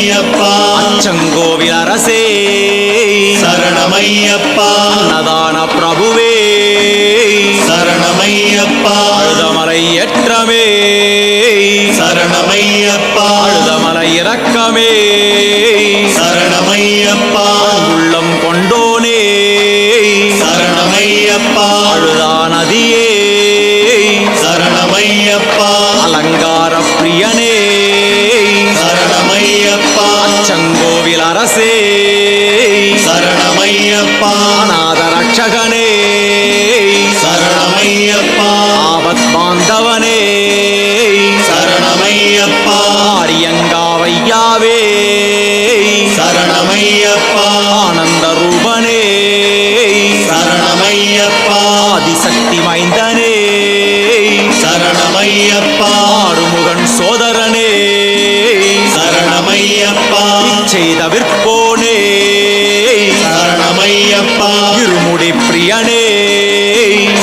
சரணமையப்பா அச்சங்கோவில் அரசே சரணமையப்பா அன்னதான பிரபுவே சரணமையப்பா அழுதமலை ஏற்றமே சரணமையப்பா அழுதமலை இரக்கமே சரணமையப்பா உள்ளம் கொண்டோனே சரணமையப்பா அழுதா நதியே சரணமையப்பா அலங்கார பிரியனே சரணமையப்பா அச்சங்கோவில் அரசே சரணமையப்பா அநாத ரட்சகனே சரணமையப்பா ஆபத் பாந்தவனே சரணமையப்பா ஆரியங்காவையாவே சரணமையப்பா ஆனந்த ரூபனே சரணமையப்பா ஆதிசக்தி மைந்தனே சரணமையப்பா ஆறுமுகன் சோதரனே சரணமையப்பா இச்செய்த விற்போனே சரணமையப்பா இருமுடி பிரியனே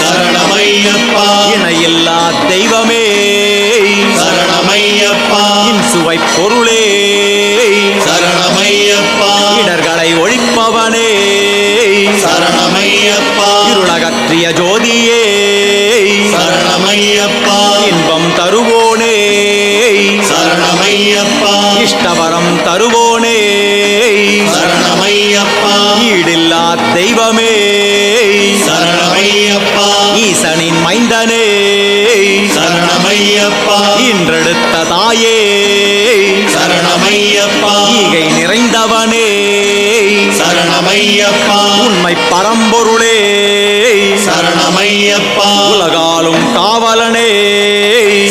சரணமையப்பா இணையில்லா தெய்வமே சரணமையப்பா இன்சுவை பொருளே சரணமையப்பா இடர்களை ஒழிப்பவனே சரணமையப்பா இருளகற்றிய ஜோதியே சரணமையப்பா இன்பம் தருவோனே சரணமையப்பா இஷ்டவரம் தருவோனே சரணமையப்பா ஈடில்லா தெய்வமே சரணமையப்பா ஈசனின் மைந்தனே சரணமையப்பா இன்றெடுத்த தாயே சரணமையப்பா ஈகை நிறைந்தவனே சரணமையப்பா உண்மை பரம்பொருளே சரணமையப்பா உலகாலும் காவலனே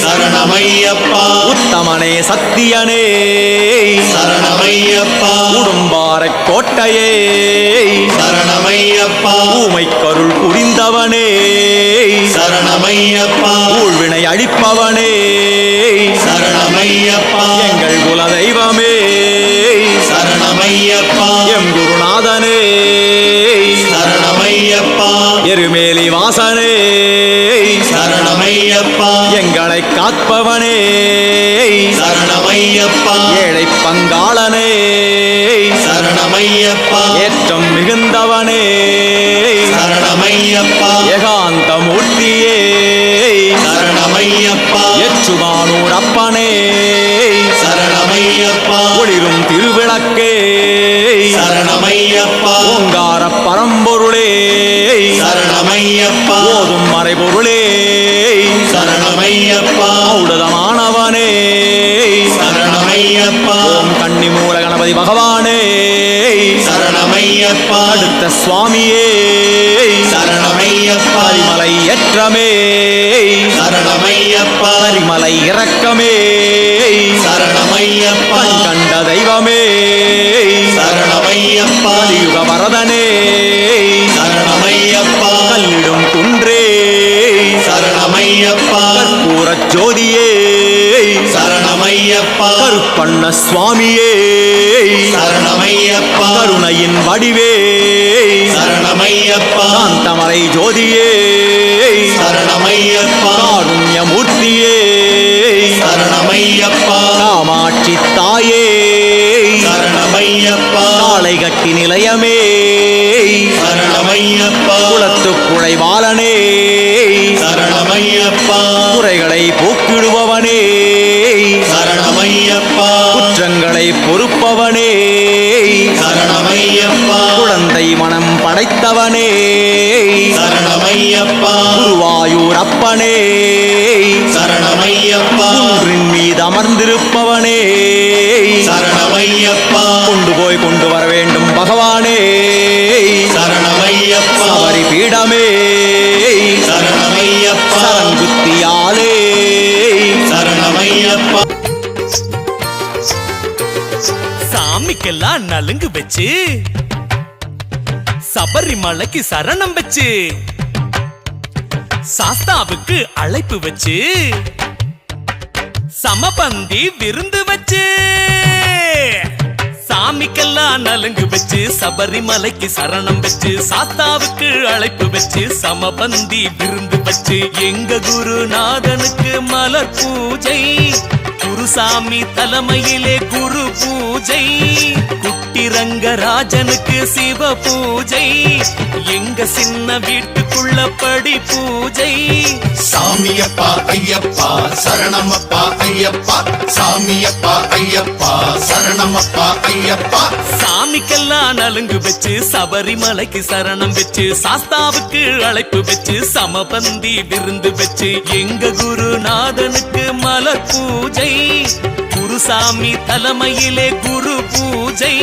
சரணமையப்பா உத்தமனே சத்தியனே சரணமையப்பா உடும்பாறை கோட்டையே சரணமையப்பா ஊமை கருள் புரிந்தவனே சரணமையப்பா ஊழ்வினை அழிப்பவனே சரணமையப்பா எங்கள் குல தெய்வமே சரணமையப்பா எம் குருநாதனே சரணமையப்பா எருமேலி வாசனே சரணமையப்பா எங்களை காப்பவனே சரணமையப்பா ஏழை பங்காளனே சரணமையப்பா ஏற்றம் மிகுந்தவனே சரணமையப்பா ஏகாந்த மூர்த்தியே சரணமையப்பா எச்சுமானூர் அப்பனே சரணமையப்பா ஒளிரும் திருவிளக்கே சரணமையப்பா ஓங்கார பரம்பொருளே சரணமையப்பா ஓதும் மறைபொருளே சரணமையப்பா ஔடதமானவனே சரணமையப்பா ஓம் கன்னிமூல கணபதி பகவானே சரணமையப்பா அடுத்த சுவாமியே சரணமையப்பா பரிமலை ஏற்றமே சரணமையப்பா பரிமலை இரக்கமே சரணமையப்பா கண்ட தெய்வமே சரணமையப்பா கலியுக வரதனே சரணமையப்பா கல்லிடும் குன்றே சரணமையப்பா கற்பூரச் ஜோதியே சரணமையப்பா கருப்பண்ண சுவாமியே சரணமையப்பா கருணையின் வடிவே சரணமையப்பா காந்தமலை ஜோதியே சரணமையப்பா காருண்யமூர்த்தியே சரணமையப்பா காமாட்சி தாயே சரணமையப்பா காளை கட்டி நிலையமே சரணமையப்பா குலத்துக்குழைவாளனே சரணமையப்பா குறைகளை போக்கிடுபவனே சரணமையப்பா குற்றங்களை பொறுப்பவனே சரணமையப்பா குழந்தை மனம் படைத்தவனே சரணமையப்பா குருவாயூர் அப்பனே சரணமையப்பா குன்றின் மீது அமர்ந்திருப்பவனே சரணமையப்பா கொண்டு வர வேண்டும் பகவானே சரணமையப்பா சபரி பீடமே சரணமையப்பா சரங்குத்தியாலே சரணமையப்பா சாமிக்கெல்லாம் நலுங்கு வச்சு சபரிமலைக்கு சரணம் வச்சு சாஸ்தாவுக்கு அழைப்பு வச்சு சமபந்தி விருந்து வச்சு சாமிக்கெல்லாம் நலுங்கு வச்சு சபரிமலைக்கு சரணம் வச்சு சாஸ்தாவுக்கு அழைப்பு வச்சு சமபந்தி விருந்து வச்சு வச்சு எங்க குருநாதனுக்கு மலர் பூஜை குருசாமி தலைமையிலே குரு பூஜை குட்டி ரங்கராஜனுக்கு சிவ பூஜை எங்க சின்ன வீட்டுக்குள்ள படி பூஜை சாமியப்பா ஐயப்பா சரணமப்பா ஐயப்பா சாமியப்பா ஐயப்பா சரணமப்பா ஐயப்பா சாமிக்கெல்லாம் நலுங்கு வச்சு சபரிமலைக்கு சரணம் வச்சு சாஸ்தாவுக்கு அழைப்பு வச்சு சமபந்தி விருந்து வச்சு எங்க குருநாதனுக்கு மலர் பூஜை குருசாமி தலைமையிலே குரு பூஜை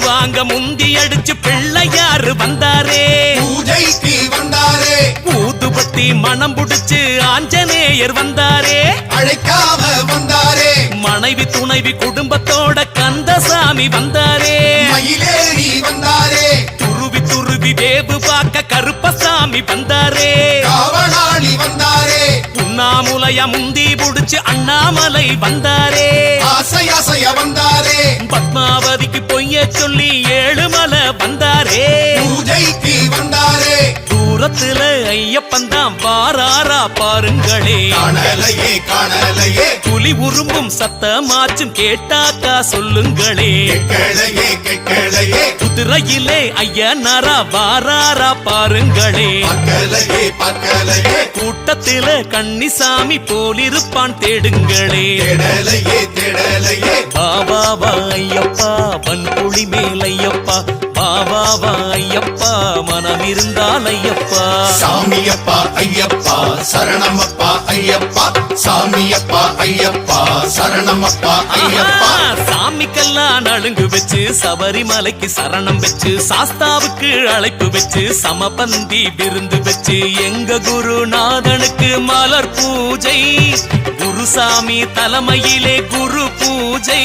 வாங்க முந்தி அடிச்சு பிள்ளையாரு வந்தாரே பூஜைக்கு வந்தாரே ஊதுபத்தி மனம் புடிச்சு ஆஞ்சநேயர் வந்தாரே அழைக்காம வந்தாரே மனைவி துணைவி குடும்பத்தோட கந்தசாமி வந்தாரே மயிலேறி வந்தாரே துருவி துருவி வேவு பார்க்க கருப்பசாமி வந்தாரே காவலாளி வந்தாரே உண்ணாமுலைய முந்தி புடிச்சு அண்ணாமலை வந்தாரே ஆசை ஆசைய வந்தாரே பத்மாவதிக்கு பொய்ய சொல்லி ஏழுமலை வந்தாரே பூஜைக்கு வந்தாரே தூரத்துல ஐயப்பன் தான் வாராரா பாருங்களே காணலையே காணலையே புலி உரும்பும் சத்தமாச்சும் கேட்டாக்கா சொல்லுங்களே கேட்கலையே கேட்கலையே குதிரையிலே ஐயனாரா வாராரா பாருங்களே பார்க்கலையே பார்க்கலையே கூட்டத்தில கன்னிசாமி போலிருப்பான் தேடுங்களே தேடலையே தேடலையே பாபா ஐயப்பா வன்புலி மேல் ஐயப்பா பாபா ஐயப்பா மனம் இருந்தால் ஐயப்பா சாமியப்பா ஐயப்பா சரணமப்பா ஐயப்பா சாமியப்பா ஐயப்பா சரணமப்பா ஐயப்பா சாமிக்கெல்லாம் நலுங்கு வச்சு சபரிமலைக்கு சரணம் வச்சு சாஸ்தாவுக்கு அழைப்பு வச்சு சமபந்தி விருந்து வச்சு எங்க குருநாதனுக்கு மலர் பூஜை குருசாமி தலைமையிலே குரு பூஜை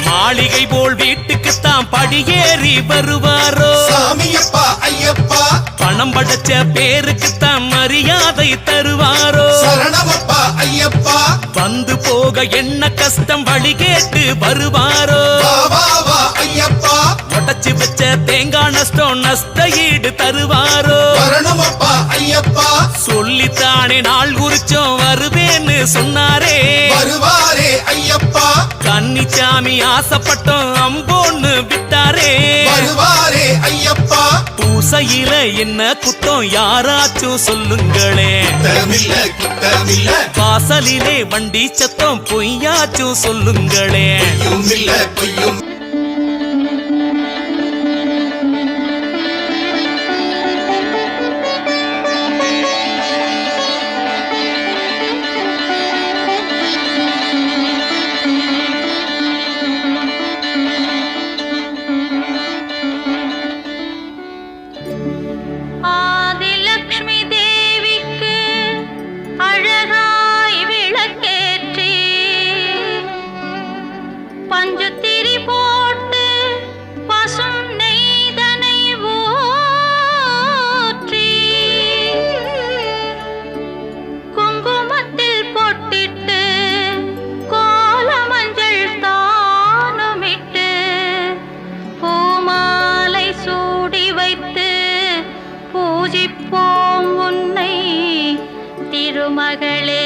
மாளிகை போல் வீட்டுக்குத்தான் படியேறி வருவாரோ சாமியப்பா ஐயப்பா பணம் படைச்ச பேருக்குத்தான் மரியாதை தருவாரோ சரணமப்பா ஐயப்பா வந்து போக என்ன கஷ்டம் வழி கேட்டு வருவாரோ பாபா ஐயப்பா உடைச்சு வச்ச தேங்காய் நஷ்டம் நஷ்ட ஈடு தருவாரோ வரணுமப்பா ஐயப்பா சொல்லித்தானே நாள் குறிச்சோம் வருவேன்னு சொன்னாரே வருவாரே ஐயப்பா கன்னிச்சாமி ஆசைப்பட்டோம் அம்போன்னு விட்டாரே வருவாரே ஐயப்பா பூசையில என்ன குத்தம் யாராச்சும் சொல்லுங்களே குத்தமில்ல குத்தமில்ல வாசலிலே வண்டி சத்தம் பொய்யாச்சும் சொல்லுங்களே பொய்யும் இல்ல பொய்யும் ஆதிலக்ஷ்மி தேவிக்கு அழகாய் விளக்கேற்றி பஞ்சுத்திரி போட்டு பசும் நெய்தனை ஊற்றி குங்குமத்தில் பொட்டிட்டு கோல மஞ்சள் தானுமிட்டு பூமாலை சூடி வைத்து பூஜிப்போம் உன்னை திருமகளே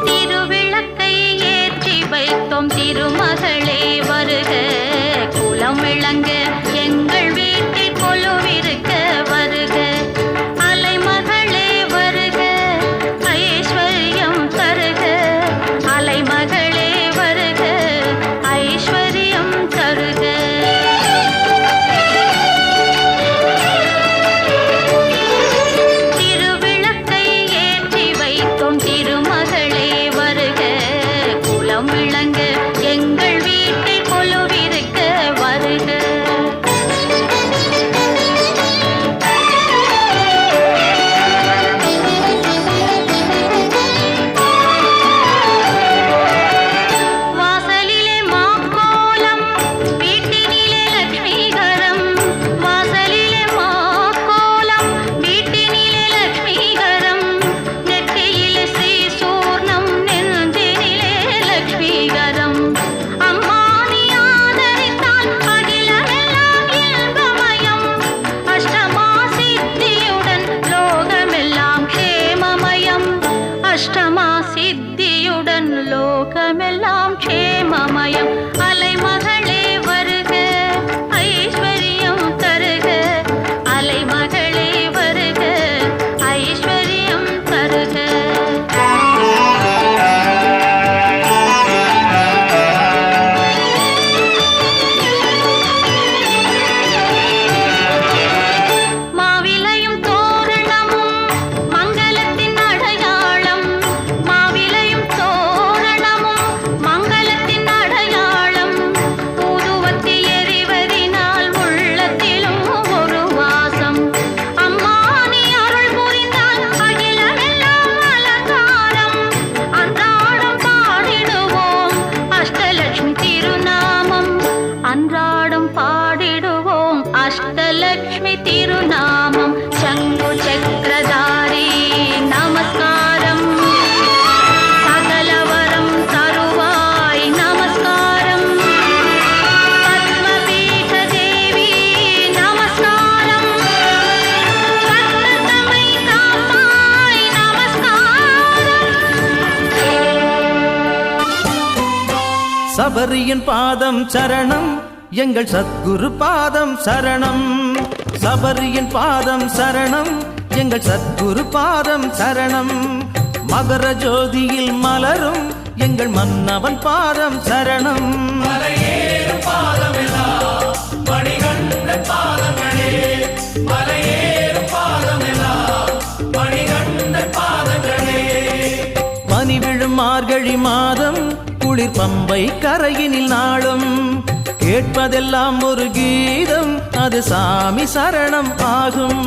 திருவிளக்கை ஏற்றி வைத்தோம் திருமகளே வருக சபரியின் பாதம் சரணம் எங்கள் சத்குரு பாதம் சரணம். சபரியின் பாதம் சரணம் எங்கள் சத்குரு பாதம் சரணம். மகர ஜோதியில் மலரும் எங்கள் மன்னவன் பாதம் சரணம். பனி விழும் மார்கழி மாதம் குளிர் பம்பை கரையினில் நாளும் கேட்பதெல்லாம் ஒரு கீதம் அது சாமி சரணம் ஆகும்.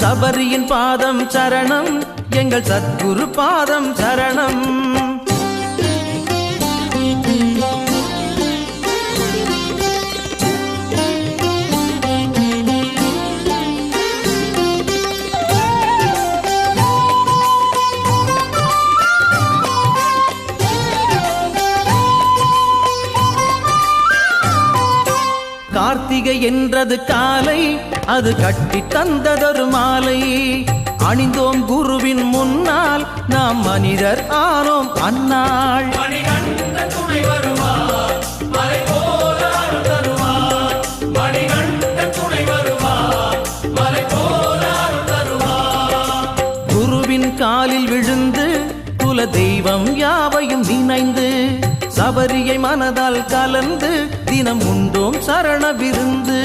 சபரியின் பாதம் சரணம் எங்கள் சத்குரு பாதம் சரணம். கார்த்திகை என்றது காலை அது கட்டி தந்ததொரு மாலை. அணிந்தோம் குருவின் முன்னால் நாம் மனிதர் ஆனோம் அந்நாள். குருவின் காலில் விழுந்து குல தெய்வம் யாவையும் நினைந்து சபரியை மனதால் கலந்து தினம் உண்டோம் சரண விருந்து.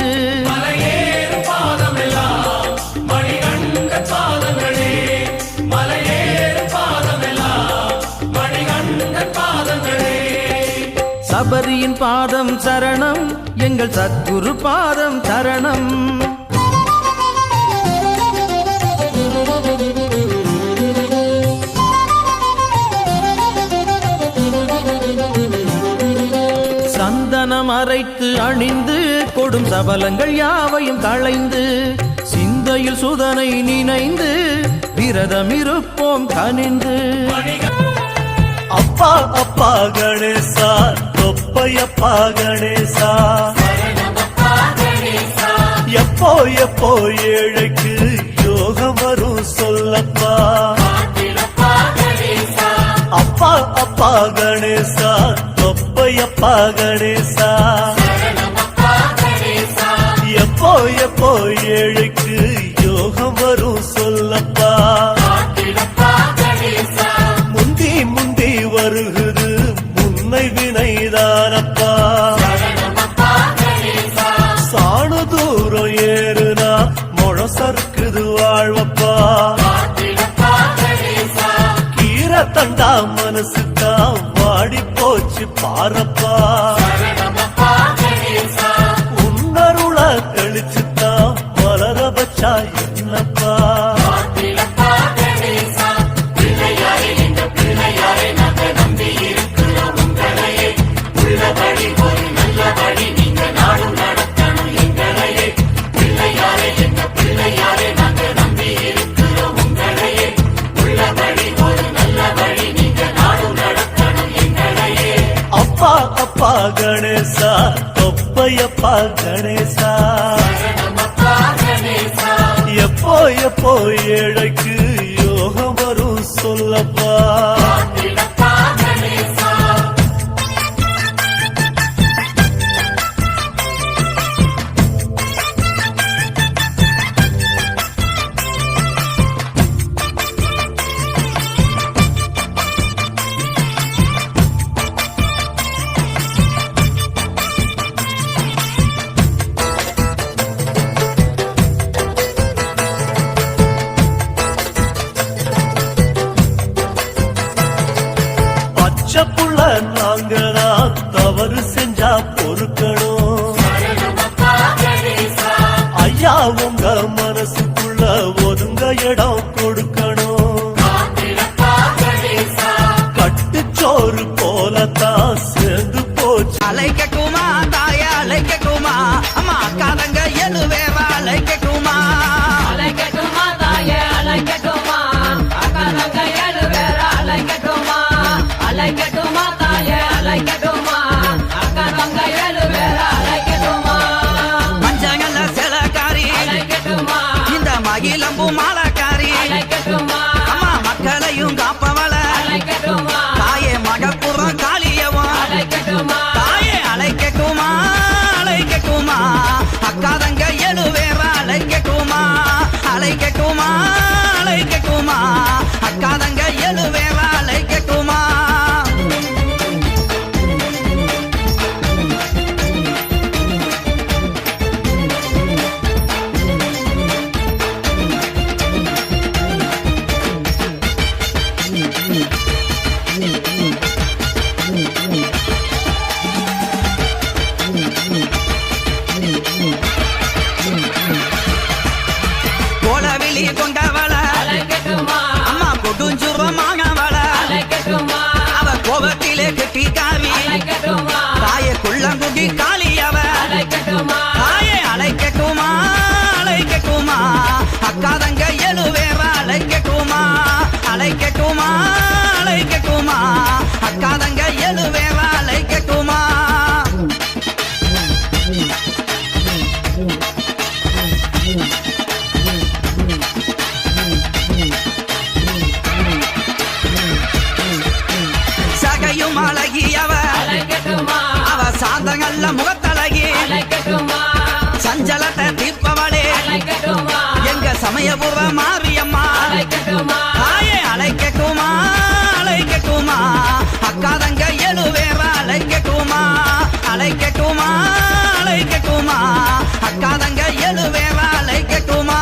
சபரியின் பாதம் சரணம் எங்கள் சத்குரு பாதம் சரணம். சந்தனம் அரைத்து அணிந்து கொடும் சபலங்கள் யாவையும் களைந்து சிந்தையில் சுதனை நினைந்து விரதம் இருப்போம் கனிந்து. அப்பா அப்பா கணேசா தொப்பையப்பா கணேசா எப்போ எப்போ ஏழைக்கு யோகம் வரும் சொல்லப்பா. அப்பா அப்பா கணேசா தொப்பையப்பா கணேசா எப்போ எப்போ ஏழைக்கு யோகம் வரும் சொல்லப்பா. முந்தி முந்தி வருகுது முன்னை வினைதானப்பா. சாணு தூரம் ஏறுனா முழம் சறுக்குது வாழ்வப்பா. கீரை தண்டா மனசுக்கா வாடி போச்சு பாரப்பா. உன்னருள கழிச்சுதான் வளர வச்சா என்னப்பா. அப்பா அப்பா கணேசா தொப்பையப்பா கணேசா எப்போ எப்போ ஏழைக்கு யோகம் வரும் சொல்லப்பா. பச்சப்புள்ள நாங்களா தவறு செஞ்சா பொறுக்கணும். ஐயா உங்க மனசுக்குள்ள ஒதுங்க இடம் கொடுக்கணும். கட்டுச்சோறு போலத்தான் சேர்ந்து போச்சு. அழைக்கக்குமா தாய அழைக்கக்குமா அம்மா காரங்க எழுவேவா அழைக்கக்குமா. அழைக்கட்டுமா தாய அழைக்கட்டுமா அக்கறங்க எழுவேற அழைக்கட்டுமா. அழைக்கட்டுமா தாய அழைக்கட்டுமா அக்கறங்க எழுவேற அழைக்கட்டுமா. பஞ்சங்கள்ல சில அக்காதங்க எழுவேரா அழைக்கட்டுமா சகையும் அழகி அவ சாந்தங்கள்ல முகத்தழகி சஞ்சலத்தை தீர்ப்பவளே எங்க சமயபுர மாரியம்மா தாயே அழைக்கட்டுமா அழைக்கட்டுமா அக்காதங்க எழுவேரா அழைக்கட்டுமா அழைக்கட்டுமா அழைக்கட்டுமா அக்காதங்க எழுவேரா அழைக்கட்டுமா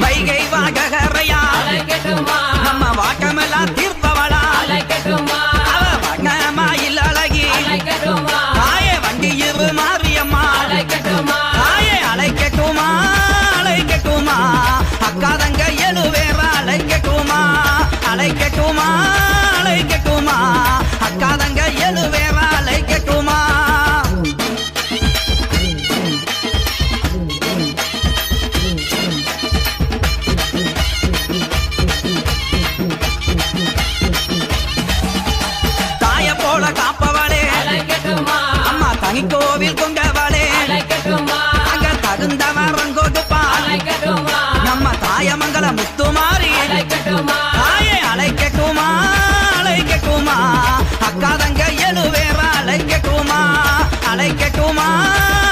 வைகை வாகரையா நம்ம வாக்கமெல்லாம் தீர்ப்பவளா அவ வண்ணமாயில் அழகி தாயே வண்டியிரு மாரியம்மா தாயே அழைக்கட்டுமா அழைக்கட்டுமா அக்காதங்க எழுவேரா அழைக்கட்டுமா அழைக்கட்டுமா அழைக்கட்டுமா அக்காதங்க எழுவேரா அழைக்கட்டுமா தாய போல காப்பவளே அம்மா தனி கோவில் கொண்டவளே அங்க தகுந்த வரம் கொடுப்பா நம்ம தாயமங்கல முத்துமாரி தாயே அழைக்கட்டுமா அழைக்கட்டுமா அக்காதங்க எழுவேரா அழைக்கட்டுமா அழைக்கட்டுமா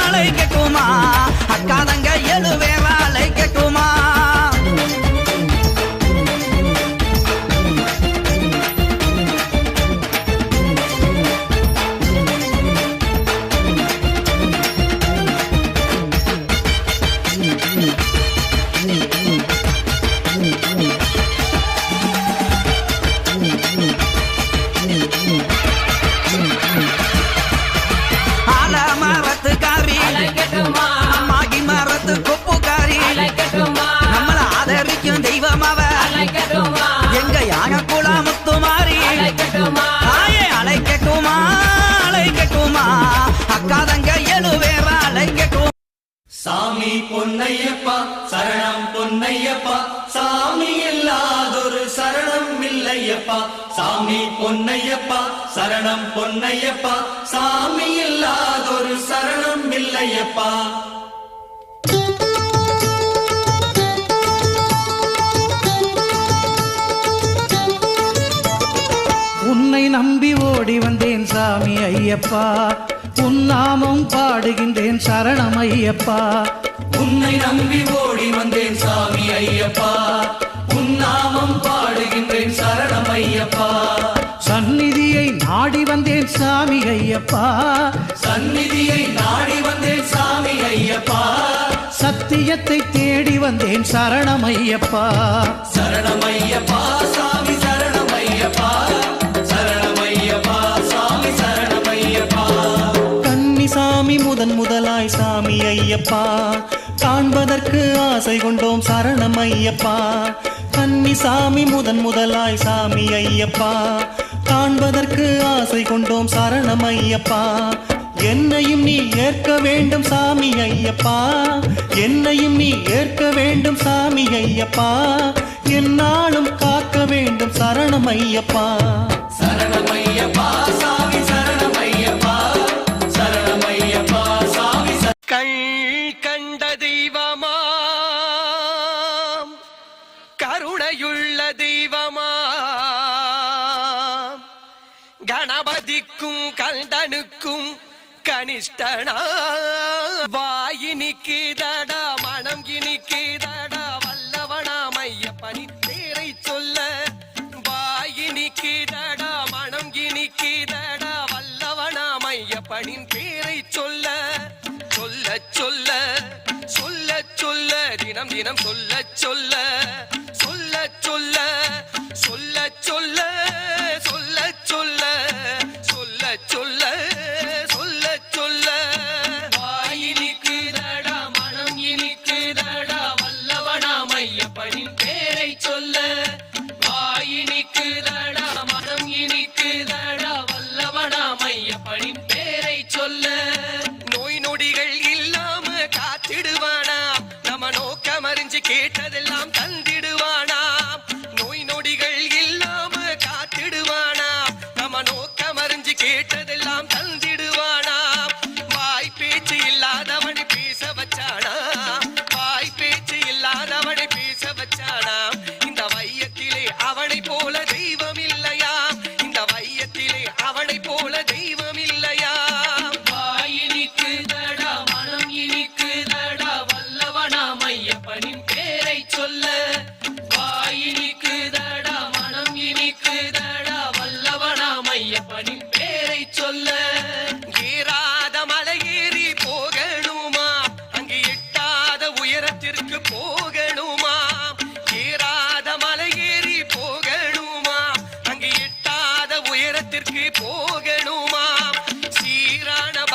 அழைக்கட்டுமா அக்காதங்க எழுவேரா அழைக்கட்டுமா ஆலமரத்துக்காரி மாகி மரத்து கொப்புக்காரி நம்மள ஆதரிக்கும் தெய்வம் அவ எங்க யானக்குள முத்துமாரி தாயே அழைக்கட்டுமா அழைக்கட்டுமா அக்காதங்க எழுவேரா அழைக்கட்டும் சாமி பொன்னையப்பா சரணம் பொன்னையப்பா சாமி இல்லாதொரு சரணம் இல்லையப்பா சாமி பொன்னையப்பா சரணம் பொன்னையப்பா சாமி இல்லாதொரு சரணம் இல்லையப்பா உன்னை நம்பி ஓடி வந்தேன் சாமி ஐயப்பா உன் நாமம் பாடுகின்றேன் சரணம் ஐயப்பா உன்னை நம்பி ஓடி வந்தேன் சாமி ஐயப்பா உன் நாமம் பாடுகின்றேன் சரணம் ஐயப்பா சந்நிதியை நாடி வந்தேன் சாமி ஐயப்பா சந்நிதியை நாடி வந்தேன் சாமி ஐயப்பா சத்தியத்தை தேடி வந்தேன் சரணம் ஐயப்பா சரணம் ஐயப்பா சாமி சரணம் ஐயப்பா சரணம் ஐயப்பா சாமி சரணம் ஐயப்பா கன்னிசாமி முதலாய் சாமி ஐயப்பா காண்பதற்கு ஆசை கொண்டோம் சரணம் ஐயப்பா கன்னிசாமி முதலாய் சாமி ஐயப்பா காண்பதற்கு ஆசை கொண்டோம் சரணம் ஐயப்பா என்னையும் நீ ஏற்க வேண்டும் சாமி ஐயப்பா என்னையும் நீ ஏற்க வேண்டும் சாமி ஐயப்பா என்னாலும் காக்க வேண்டும் சரணம் ஐயப்பா சரணம் ஐயப்பா சாமி சரணம் ஐயப்பா சரணம் ஐயப்பா சாமி கண் கண்ட தெய்வமா கருணையுள்ள தெய்வமா கணபதிக்கும் கந்தனுக்கும் கனிஷ்டனா வாயினிக்கு தடா மனம் இனிக்கு தடா வல்லவனாம் ஐயப்பனின் பேரை சொல்ல வாயினிக்கு தடா மனம் இனிக்கு தடா வல்லவனாம் ஐயப்பனின் பேரை சொல்ல சொல்ல சொல்ல சொல்ல சொல்ல தினம் தினம் சொல்ல சொல்ல சொல்ல சொல்ல சொல்ல சொல்ல சொல்ல சொல்ல சொல்ல சொல்ல சொல்ல சொல்ல வாயினிக்கு தடா மனம் இனிக்கு தடா வல்லவனாம் ஐயப்பனின் பேரை சொல்ல வாயினிக்கு தடா மனம் இனிக்கு தடா வல்லவனாம் ஐயப்பனின் பேரை சொல்ல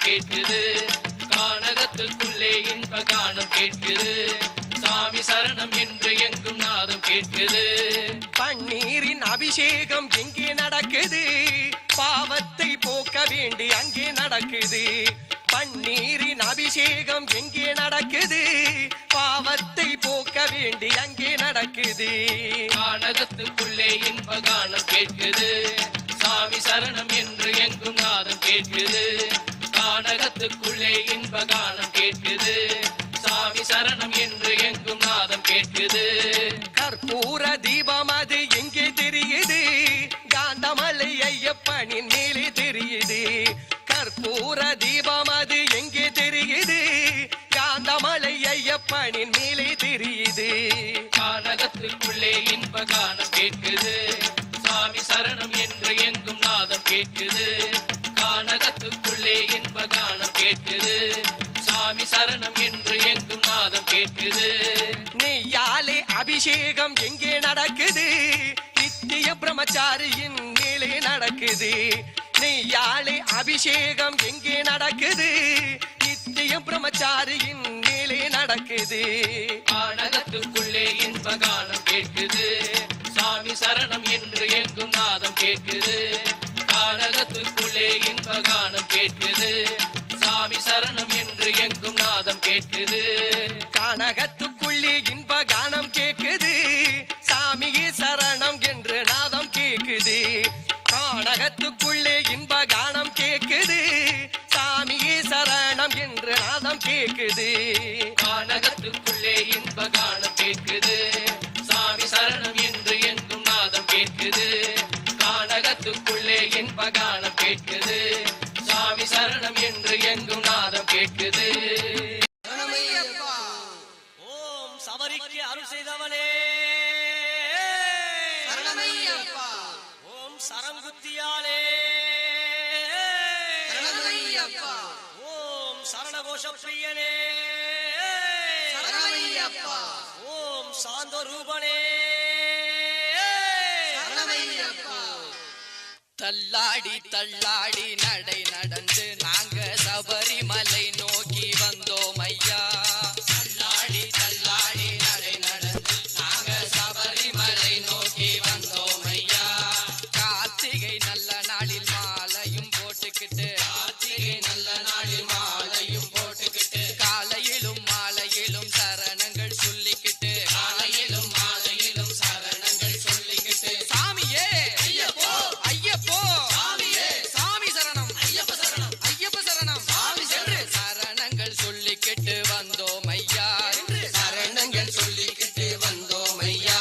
நாதம் கேட்குது கானகத்துக்குள்ளே இன்ப கானம் கேட்குது சாமி சரணம் என்று எங்கும் நாதம் கேட்குது பன்னீரின் அபிஷேகம் எங்கே நடக்குது பாவத்தை போக்க வேண்டி அங்கே நடக்குது பன்னீரின் அபிஷேகம் எங்கே நடக்குது பாவத்தை போக்க வேண்டி அங்கே நடக்குது கானகத்துக்குள்ளே இன்ப கானம் கேட்குது சாமி சரணம் என்று எங்கும் நாதம் கேட்குது கானகத்துக்குள்ளே இன்ப கானம் கேட்குது சாமி சரணம் என்று எங்கும் நாதம் கேட்குது கற்பூர தீபம் அது எங்கே தெரியுது காந்தமலை ஐயப்பனின் மேலே தெரியுது கற்பூர தீபம் அது எங்கே தெரியுது காந்தமலை ஐயப்பனின் மேலே தெரியுது கானகத்துக்குள்ளே இன்ப கானம் கேட்குது சாமி சரணம் என்று எங்கும் நாதம் கேட்குது கானகத்துக்குள்ளே இன்ப கானம் கேட்குது சாமி சரணம் என்று எங்கும் நாதம் கேட்குது நெய்யாலே அபிஷேகம் எங்கே நடக்குது நித்திய பிரம்மச்சாரியின் மேலே நடக்குது நெய்யாலே அபிஷேகம் எங்கே நடக்குது நித்திய பிரம்மச்சாரியின் மேலே நடக்குது கானகத்துக்குள்ளே இன்ப கானம் கேட்குது சாமி சரணம் என்று எங்கும் நாதம் கேட்குது கானகத்துக்குள்ளே இன்ப கானம் கேட்குது சாமி சரணம் என்று எங்கும் நாதம் கேட்குது கானகத்துக்குள்ளே இன்ப கானம் கேட்குது சாமியே சரணம் என்று நாதம் கேட்குது கானகத்துக்குள்ளே இன்ப கானம் கேட்குது சாமியே சரணம் என்று நாதம் கேட்குது கானகத்துக்குள்ளே இன்ப கானம் கேட்குது சாமி சரணம் என்று எங்கும் நாதம் கேட்குது கானகத்துக்குள்ளே இன்ப கானம் கேட்குது சாமி சரணம் என்று எங்கும் நாதம் கேட்குது ஓம் சபரிக்கு அருள் செய்தவனே ஓம் சரங்குத்தியாலே ஓம் சரணகோஷ பிரியனே ஓம் சாந்த ரூபனே தள்ளாடி தள்ளாடி நடை நடந்து நாங்க சபரிமலை நோக்கி வந்தோம் ஐயா தள்ளாடி தள்ளாடி நடை நடந்து நாங்க சபரிமலை நோக்கி வந்தோம் ஐயா கார்த்திகை நல்ல நாளில் மாலையும் போட்டுக்கிட்டு கார்த்திகை நல்ல நாளில் மாலையும் போட்டுக்கிட்டு காலையிலும் மாலையிலும் சரணங்கள் சொல்லிக்கிட்டு காலையிலும் மாலையிலும் சரணங்கள் சொல்லிக்கிட்டு சாமியே ஐயப்போ ஐயப்போ சாமியே சாமி சரணம் ஐயப்ப சரணம் ஐயப்ப சரணம் சாமி என்று சரணங்கள் சொல்லிக்கிட்டு வந்தோம் ஐயா சரணங்கள் சொல்லிக்கிட்டு வந்தோம் ஐயா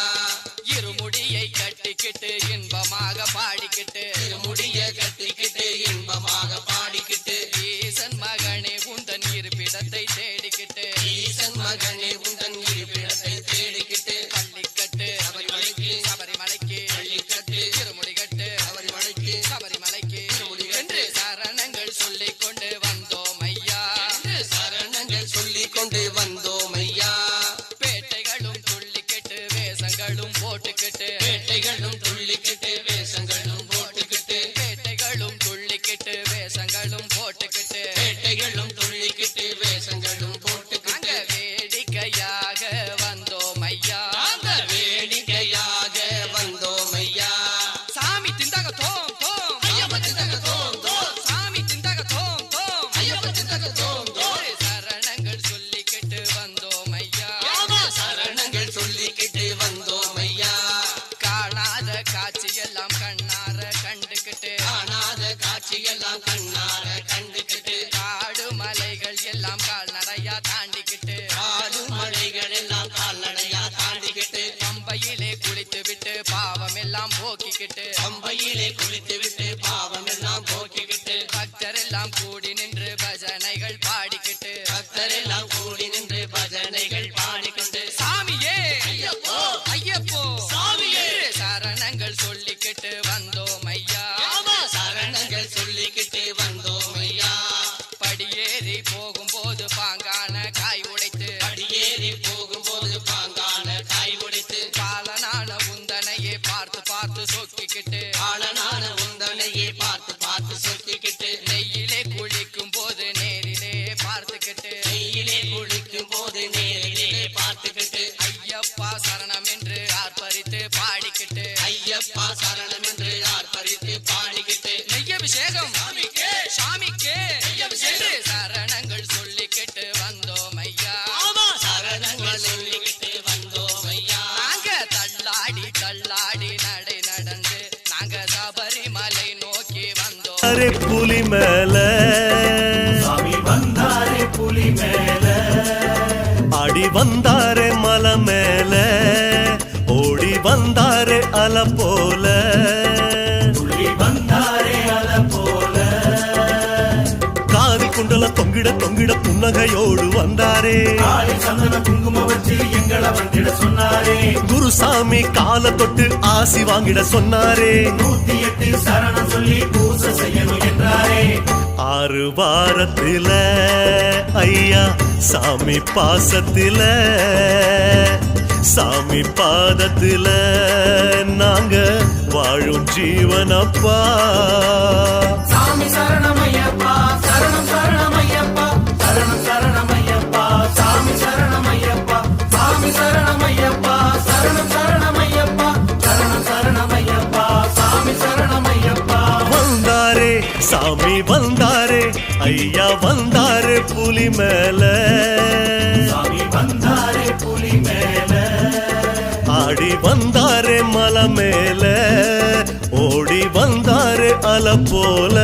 இருமுடியை கட்டிக்கிட்டு இன்பமாக பாடிக்கிட்டு இருமுடியை கட்டிக்கிட்டு இன்பமாக பாடிக்கிட்டு ஈசன் மகனே உந்தன் இருப்பிடத்தை தேடிக்கிட்டு ஈசன் மகனே உந்தன் இருப்பிடத்தை தேடிக்கிட்டு பள்ளிக்கட்டு சபரிமலைக்கு சபரிமலைக்கு பள்ளிக்கட்டு இருமுடிகட்டு சபரிமலைக்கு சபரிமலைக்கு என்று சரணங்கள் சொல்லிக் கொண்டு வந்தோம் ஐயா சரணங்கள் சொல்லிக் கொண்டு வந்தோம் ஐயா பேட்டைகளும் துள்ளிக்கிட்டு வேஷங்களும் போட்டுக்கிட்டு பேட்டைகளும் துள்ளிக்கிட்டு வேஷங்களும் போட்டுக்கிட்டு பேட்டைகளும் துள்ளிக்கிட்டு வேஷங்களும் போட்டுக்கிட்டு பேட்டைகளும் துள்ளிக்கிட்டு வேஷங்களும் போட்டுக்கிட்டு வேடிக்கையாக வந்தோம் ஐயா வேடிக்கையாக வந்தோம் ஐயா சாமி திண்டக தோம் தோம் ஐயப்ப திண்டக தோம் தோம் சாமி திண்டக தோம் தோம் ஐயப்ப திண்டக தோம் தோம் சரணங்கள் சொல்லிக்கிட்டு வந்தோம் ஐயா சரணங்கள் சொல்லிக்கிட்டு வந்தோம் ஐயா காணாத காட்சியெல்லாம் கண்ணார கண்டுக்கிட்டு காணாத காட்சியெல்லாம் கண்ணார கண்டுக்கிட்டு காடு மலைகள் எல்லாம் கால்நடையா தாண்டிக்கிட்டு காடு மலைகள் எல்லாம் கால்நடையா தாண்டிக்கிட்டு பம்பையிலே குளித்து விட்டு பாவம் எல்லாம் போக்கிக்கிட்டு பம்பையிலே குளித்து விட்டு பாவம் எல்லாம் போக்கிக்கிட்டு பக்தர் எல்லாம் கூடி நின்று பஜனைகள் பாடிக்கிட்டு பக்தர் எல்லாம் கூடி நின்று பஜனைகள் பாடிக்கிட்டு சாமியே ஐயப்போ ஐயப்போ சாமியே சரணங்கள் சொல்லிக்கிட்டு வந்தோம் ஐயா சரணங்கள் சொல்லிக்கிட்டு வந்தோம் ஐயா படியேறி போகும்போது பாங்கான காய் உடைத்து படியேறி போகும்போது பாங்கான காய் உடைத்து பாலனான உந்தனையே பார்த்து பார்த்து சொக்கிக்கிட்டு பாலனான உந்தனையே பார்த்து பார்த்து சொக்கிக்கிட்டு நெய்யிலே குளிக்கும் போது வந்தாரே புலி மேல சாமி வந்தாரே புலி மேல ஆடி வந்தாரே மலை மேல ஓடி வந்தாரே அலை போல துள்ளி வந்தாரே அலை போல காதி குண்டல தொங்கிட தொங்கிட புன்னகையோடு வந்தாரே காளி சந்தன குங்குமம் வச்சு எங்களை வந்திட சொன்னாரே குருசாமி கால தொட்டு ஆசி வாங்கிட சொன்னாரே 108 சரணம் சொல்லி பூசை செய்யணும் என்றாரே 6 வாரத்தில ஐயா சாமி பாசத்தில சாமி பாதத்தில நாங்க வாழும் ஜீவனப்பா சாமி சரணமையப்பா சரணம் சரணமையப்பா சரணம் சரணமையப்பா சாமி சரணமையப்பா சாமி சரணமையப்பா சரணம் சரணமையப்பா சரணம் சரணமையப்பா சாமி சரணமையப்பா வந்தாரே சாமி வந்தாரே ஐயா வந்தாரே புலி மேல சாமி வந்தாரே புலி மேல ஆடி வந்தாரே மலை மேல ஓடி வந்தாரே அலை போல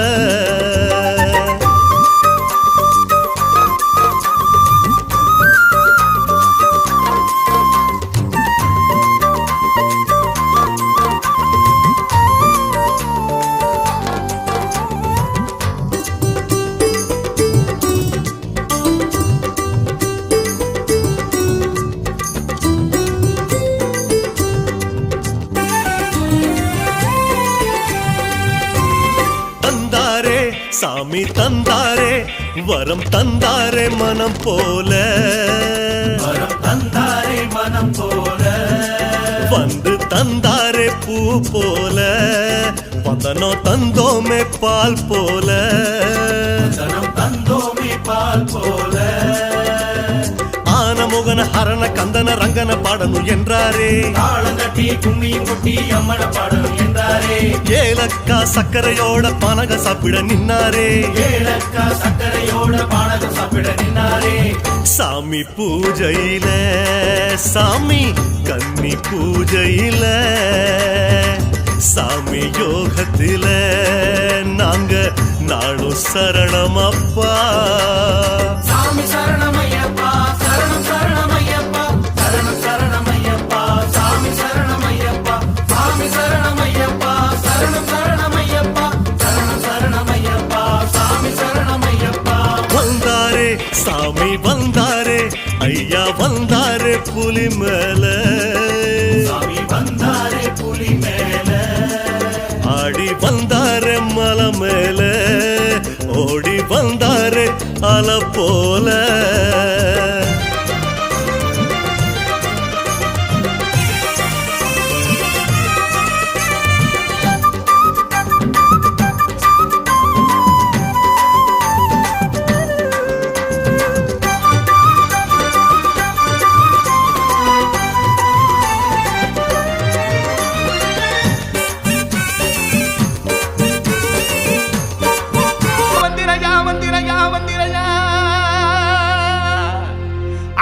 சாமி தந்தாரே வரம் தந்தாரே மனம் போல வரம் தந்தாரே மனம் போல வந்து தந்தாரே பூ போல பதனோ தந்தோமே பால் போல தனம் தந்தோமே பால் போல ஆனமுகன ஹரண கந்தன ரங்கன பாடணும் என்றாரே தாளங்கட்டி கும்மியும் கொட்டி அம்மன பாடணும் என்றாரே ஏலக்கா சக்கரையோட பானக சாப்பிட நின்னாரே ஏலக்கா சக்கரையோட பானக சாப்பிட நின்னாரே சாமி பூஜையில சாமி கன்னி பூஜையில சாமி யோகத்தில நாங்க நாளும் சரணமப்பா சாமி சரணமையப்பா சரணம் சரணமையப்பா சரணம் சரணமையப்பா சாமி சரணமையப்பா சாமி சரணமையப்பா சரணம் சரணமையப்பா சரணம் சரணமையப்பா சாமி சரணமையப்பா வந்தாரே சாமி வந்தாரே ஐயா வந்தாரே புலி மேல சாமி வந்தாரே புலி மேல ஆடி வந்தாரே மலை மேல ஓடி வந்தாரே அலை போல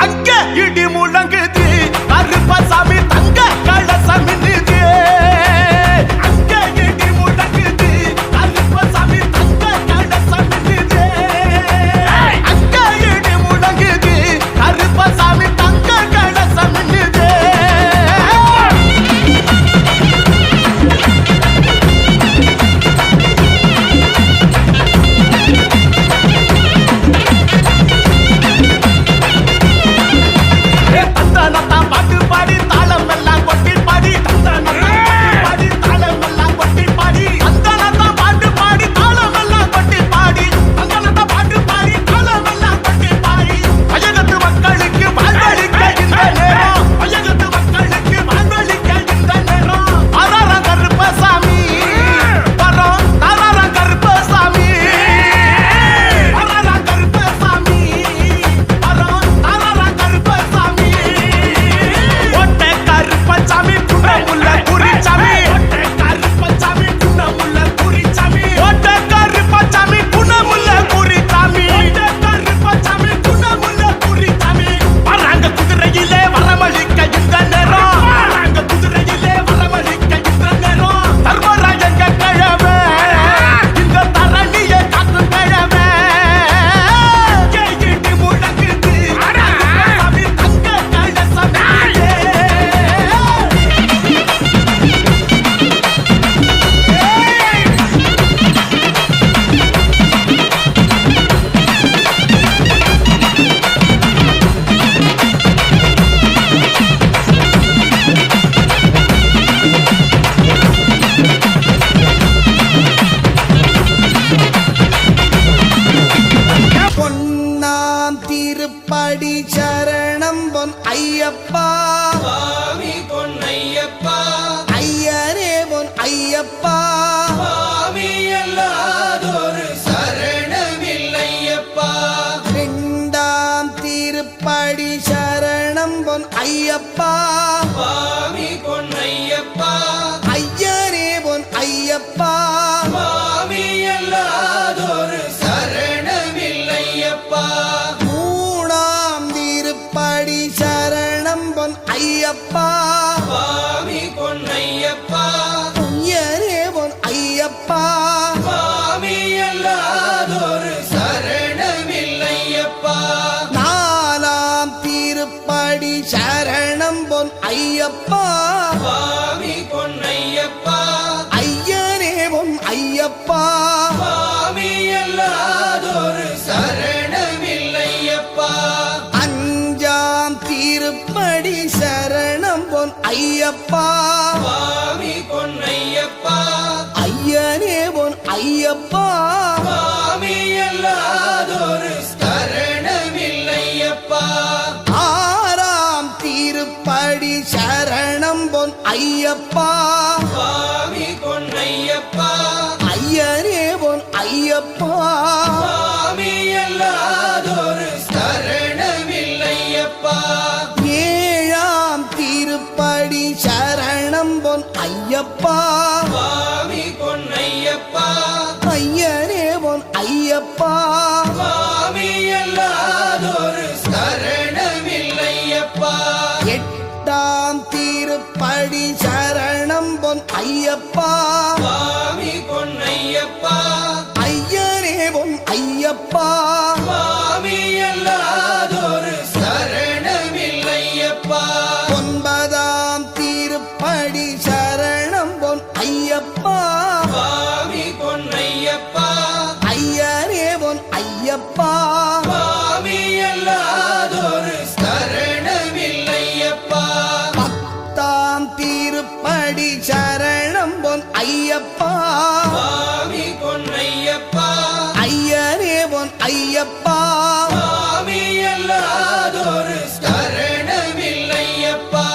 அங்க இடி முழங்குது கருப்பசாமி தங்க கலசம் மின்னுது அங்க இடி முழங்குது கருப்பசாமி தங்க கலசம் மின்னுது அங்க இடி முழங்குது கருப்பசாமி தங்க கலசம் மின்னுது திருப்படி சரணம் பொன் ஐயப்பா சுவாமி பொன்னையப்பா ஐயரே பொன் ஐயப்பா சுவாமி அல்லாதொரு சரணமில்லையப்பா இரண்டாம் திருப்படி சரணம் பொன் ஐயப்பா சுவாமி பொன்னையப்பா ஐயரே பொன் ஐயப்பா சுவாமி அல்லாதொரு சரணமில்லையப்பா மூணாம் திருப்படி சரணம் பொன் ஐயப்பா சுவாமி பொன்னையப்பா ஐயரே பொன் ஐயப்பா சுவாமி அல்லாதொரு சரணமில்லையப்பா நாலாம் திருப்படி சரணம் பொன் ஐயப்பா சுவாமி பொன்னையப்பா ஐயரே பொன் ஐயப்பா சுவாமி அல்லாதொரு சரணமில்லையப்பா அஞ்சாம் திருப்படி சரணம் பொன் ஐயப்பா சுவாமி பொன்னையப்பா ஐயரே பொன் ஐயப்பா சுவாமி அல்லாதொரு சரணமில்லையப்பா ஆறாம் திருப்படி சரணம் பொன் ஐயப்பா சுவாமி பொன்னையப்பா ஐயரே பொன் ஐயப்பா சுவாமி அல்லாதொரு சரணமில்லையப்பா ஏழாம் திருப்படி சரணம் பொன் ஐயப்பா சுவாமி பொன்னையப்பா ஐயரே பொன் ஐயப்பா சுவாமி அல்லாதொரு சரணமில்லையப்பா எட்டாம் திருப்படி சரணம் பொன் ஐயப்பா சுவாமி பொன்னையப்பா ஐயரே பொன் ஐயப்பா சுவாமி அல்லாதொரு சரணமில்லையப்பா ஒன்பதாம் திருப்படி சரணம் பொன் ஐயப்பா சுவாமி பொன்னையப்பா ஐயரே பொன் ஐயப்பா சுவாமி அல்லாதொரு சரணமில்லையப்பா பத்தாம் திருப்படி சரணம் பொன் ஐயப்பா சுவாமி பொன்னையப்பா ஐயரே பொன் ஐயப்பா சுவாமி அல்லாதொரு சரணமில்லையப்பா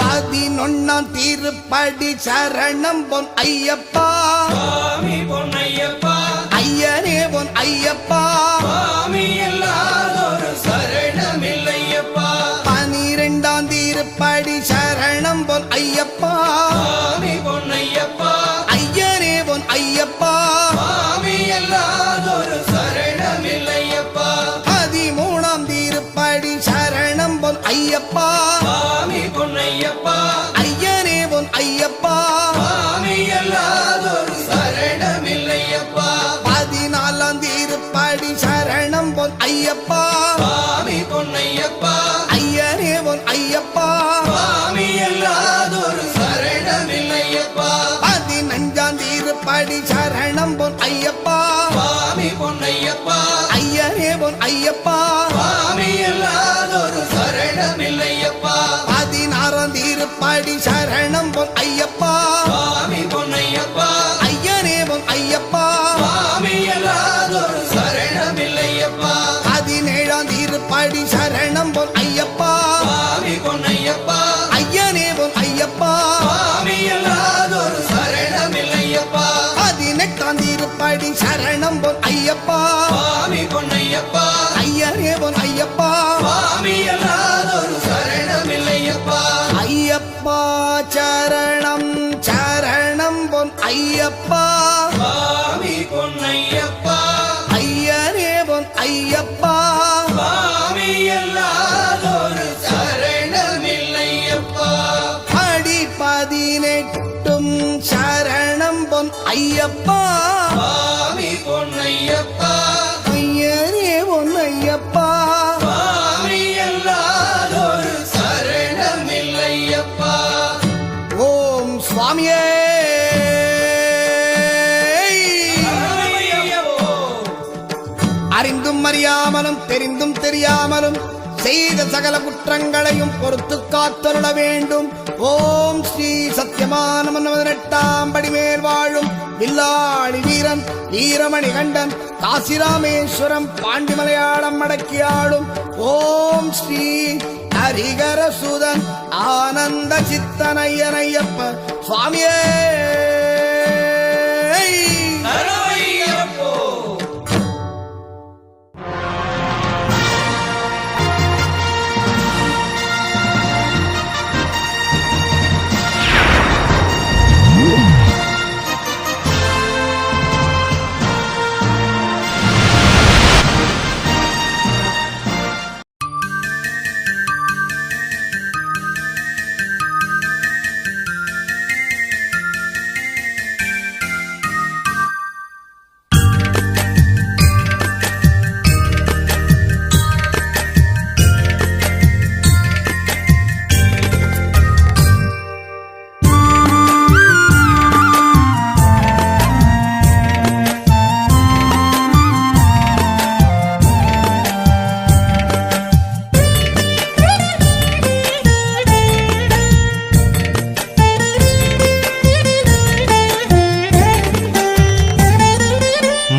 பதினொன்னாம் திருப்படி சரணம் பொன் ஐயப்பா சுவாமி பொன்னையப்பா ஐயரே பொன் ஐயப்பா சுவாமி அல்லாதொரு சரணமில்லையப்பா பனிரெண்டாம் திருப்படி சரணம் பொன் ஐயப்பா சுவாமி பொன்னையப்பா ஐயரே பொன் ஐயப்பா சுவாமி அல்லாதொரு சரணமில்லையப்பா பதிமூணாம் திருப்படி சரணம் பொன் ஐயப்பா சுவாமி பொன்னையப்பா ஐயரே பொன் ஐயப்பா சுவாமி அல்லாதொரு சரணமில்லையப்பா பதினாலாம் திருப்படி சரணம் பொன் ஐயப்பா சுவாமி பொன்னையப்பா ஐயரே பொன் ஐயப்பா சுவாமி அல்லாதொரு சரணமில்லையப்பா பதினஞ்சாம் திருப்படி சரணம் பொன் ஐயப்பா சுவாமி பொன்னையப்பா ஐயரே பொன் ஐயப்பா சுவாமி அல்லாதொரு சரணமில்லையப்பா பதினாறாம் திருப்படி சரணம் பொன் ஐயப்பா சுவாமி பொன்னையப்பா ஐயரே பொன் ஐயப்பா சுவாமி அல்லாதொரு சரணமில்லையப்பா பதினேழாம் திருப்படி சரணம் பொன் ஐயப்பா சுவாமி பொன்னையப்பா ஐயரே பொன் ஐயப்பா சுவாமி அல்லாதொரு சரணமில்லையப்பா பதினெட்டாம் திருப்படி சரணம் பொன் ஐயப்பா சுவாமி பொன்னையப்பா ஐயரே பொன் ஐயப்பா சுவாமி அல்லாதொரு சரணமில்லையப்பா ஐயப்பா சரணம் சரணம் பொன் ஐயப்பா சுவாமி பொன்னையப்பா ஐயரே பொன் ஐயப்பா சுவாமி அல்லாதொரு சரணமில்லையப்பா படி பதினெட்டும் சரணம் பொன் ஐயப்பா சுவாமி பொன்னையப்பா ஐயரே பொன் ஐயப்பா சுவாமி அல்லாதொரு சரணமில்லையப்பா ஓம் சுவாமியே அறிந்தும் அறியாமலும் தெரிந்தும் தெரியாமலும் செய்த சகல குற்றங்களையும் பொறுத்து காத்தருள வேண்டும். ஓம் ஸ்ரீ சத்யமான 18ஆம் படி மேல் வாழும் வில்லாளி வீரன் வீரமணி கண்டன் காசிராமேஸ்வரம் பாண்டிமலையாளம் அடக்கி ஆடும் ஓம் ஸ்ரீ ஹரிகரசுதன் ஆனந்த சித்தனையனையப்ப சுவாமியே.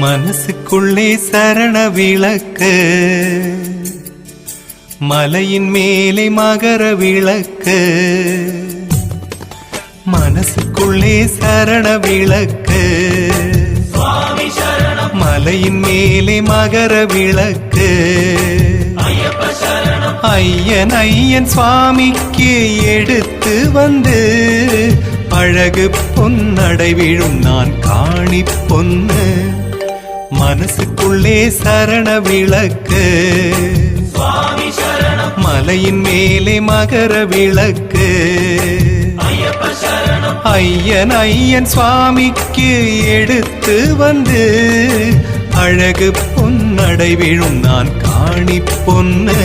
மனசுக்குள்ளே சரண விளக்கு, மலையின் மேலே மகர விளக்கு. மனசுக்குள்ளே சரண விளக்கு, மலையின் மேலே மகர விளக்கு. ஐயன் ஐயன் சுவாமிக்கு எடுத்து வந்து அழகு பொன்னடை விழும் நான் காணி பொன்னு. மனசுக்குள்ளே சரண விளக்கு, மலையின் மேலே மகர விளக்கு. ஐயன் ஐயன் சுவாமிக்கு எடுத்து வந்து அழகு பொன்னடை விழும் நான் காணி பொன்னு.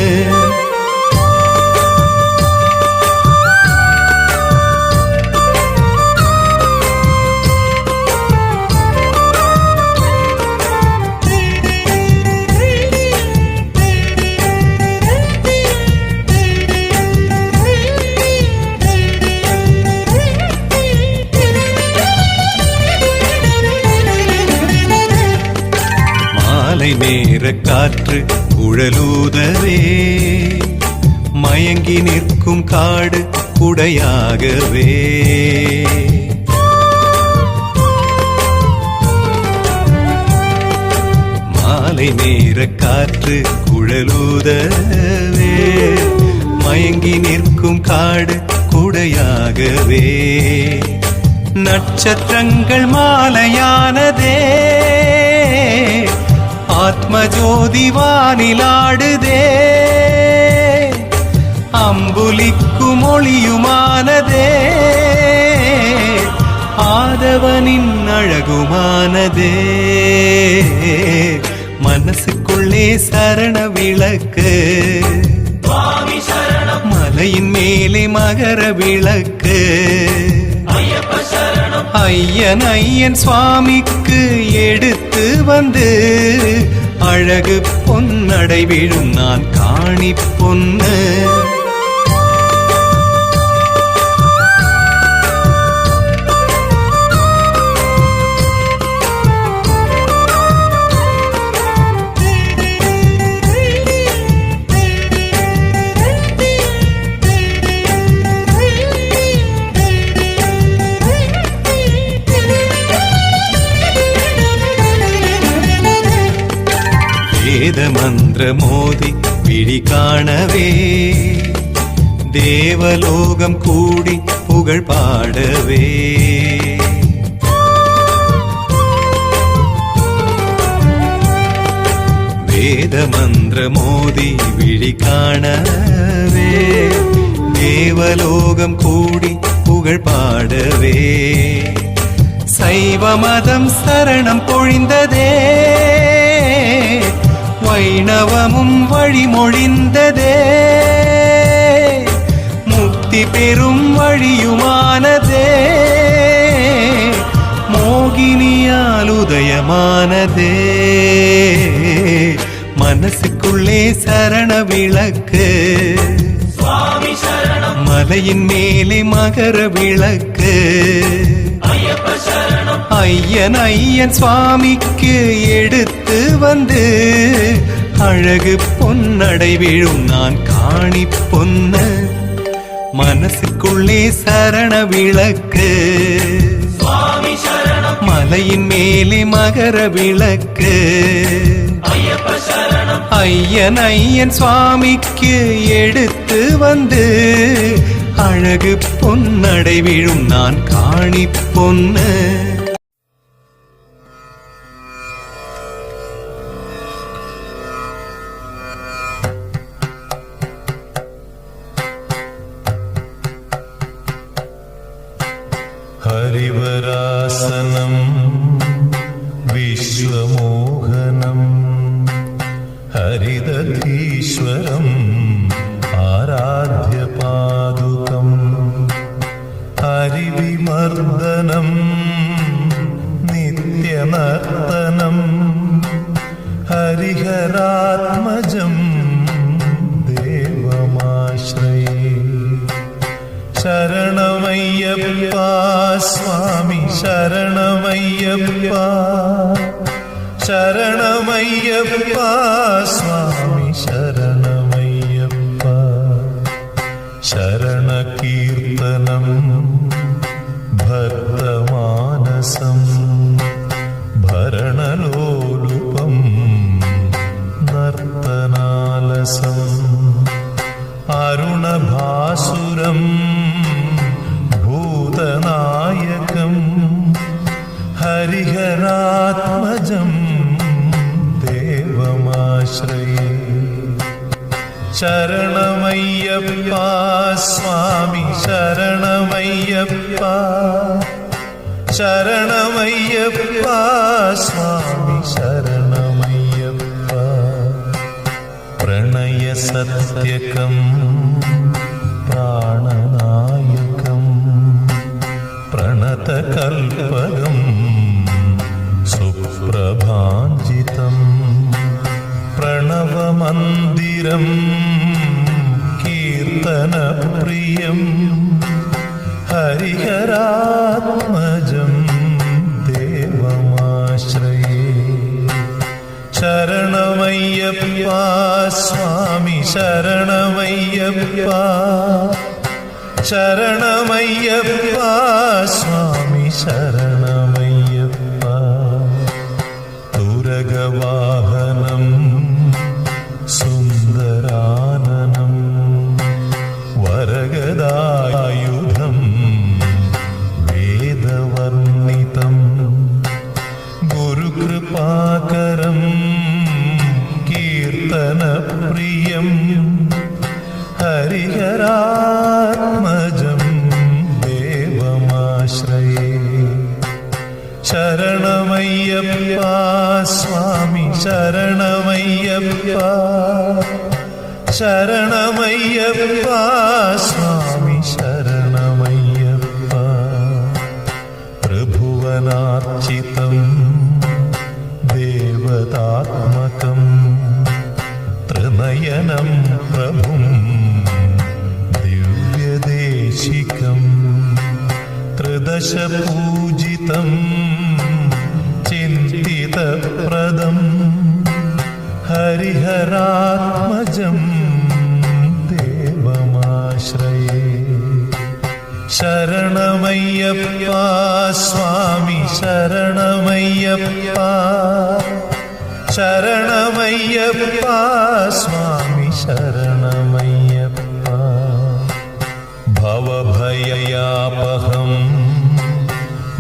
நேர காற்று குழலூதவே மயங்கி நிற்கும் காடு குடையாகவே. மாலை நேர காற்று குழலூதவே மயங்கி நிற்கும் காடு குடையாகவே. நட்சத்திரங்கள் மாலையானதே ஆத்மஜோதி வானிலாடுதே. அம்புலிக்கும் ஒளியுமானதே ஆதவனின் அழகுமானதே. மனசுக்குள்ளே சரண விளக்கு, மலையின் மேலே மகர விளக்கு. ஐயன் ஐயன் சுவாமிக்கு எடுத்து வந்து அழகு பொன்னடை விழும் நான் காணி பொன்னு. வேத மந்திர மோதி விழி காணவே தேவலோகம் கூடி புகழ் பாடவே. வேத மந்திர மோதி விழி காணவே தேவலோகம் கூடி புகழ் பாடவே. சைவ மதம் சரணம் பொழிந்ததே வைணவமும் வழிமொழிந்ததே. முக்தி பெறும் வழியுமானதே மோகினியால் உதயமானதே. மனசுக்குள்ளே சரண விளக்கு சுவாமி சரணம் மலையின் மேலே மகர விளக்கு ஐயப்ப சரணம் ஐயன் ஐயன் சுவாமிக்கு எடுத்து வந்து அழகு பொன்னடை விழும் நான் காணி பொன்ன மனசுக்குள்ளே சரண விளக்கு சுவாமி சரணம் மலையின் மேலே மகர விளக்கு ஐயப்ப சரணம் ஐயன் ஐயன் சுவாமிக்கு எடுத்து வந்து அழகு பொன்னடை விழும் நான் காணி பொன்ன ഹരിവരാസനം വിശ്വമോഹനം ഹരിദധീശ്വരം ആരാധ്യപാദുകം ഹരിവിമർദ്ദനം നിത്യനർത്തനം ഹരിഹരാത്മജം ദേവമാശ്രയേ ശരണമയ്യപ്പ സ്വാമി ശരണമയ്യപ്പ ശരണമയ്യപ്പ സ്വാമി ശരണമയ്യപ്പ ശരണകീർത്തനം ഭക്തമാനസം ഭരണലോലുപം നർത്തനാലസം അരുണഭാസുരം ഭൂതനായകം ഹരിഹരാത്മജം ദേവമാശ്രയേ ശരണമയ്യപ്പ സ്വാമി ശരണമയ്യപ്പ ശരണമയ്യപ്പ സ്വാമി ശരണമയ്യപ്പ പ്രണയസത്യകം പ്രാണനായകം പ്രണതകൽപകം സുപ്രഭാഞ്ജിതം പ്രണവമന്ദിരം കീർത്തനപ്രിയം ഹരിഹരാത്മജം ദേവമാശ്രയേ ശരണമയ്യപ്പ സ്വാമി ശരണമയ്യപ്പ ശരണമയ്യപ്പ സ്വാമി ശരണമയ്യപ്പ തുരഗവാഹനം സുന്ദരാനനം വരഗദായുധം വേദവർണിതം ഗുരുകൃപാകരം കീർത്തനപ്രിയം ഹരിഹരാത്മജം ദേവമാശ്രയേ ശരണമയ്യപ്പ സ്വാമി ശരണമയ്യപ്പ ശരണമയ്യപ്പ സ്വാമി ശരണമയ്യപ്പ ത്രിഭുവനാർച്ചിതം ദേവതാത്മകം ത്രിനയനം പ്രഭും ദിവ്യദേശികം ത്രിദശപൂജിതം ചിന്തിതപ്രദം ഹരിഹരാത്മജം ദേവമാശ്രയേ ശരണമയ്യപ്പ സ്വാമി ശരണമയ്യപ്പ ശരണമയ്യപ്പ സ്വാമി ശരണമയ്യപ്പ ഭവഭയയാപഹം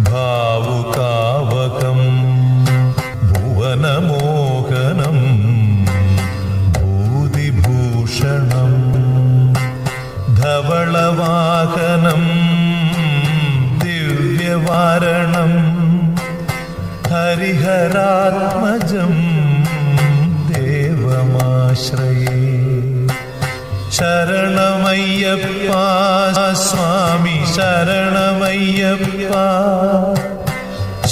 ഭാവുകാവകം ഭുവനമോഹനം ഭൂതിഭൂഷണം ധവളവാഹനം ദിവ്യവാരണം ഹരിഹരാത്മജം ദേവമാശ്രയേ ശരണമയ്യപ്പ സ്വാമി ശരണമയ്യപ്പ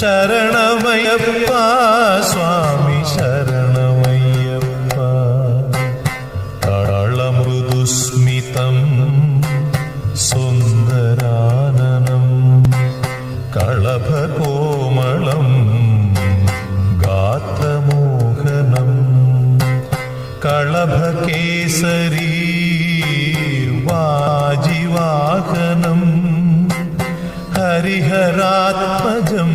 ശരണമയ്യപ്പ സ്വാമി ശരണമയ്യപ്പ കളഭകേസരി വാജിവാഹനം ഹരിഹരാത്മജം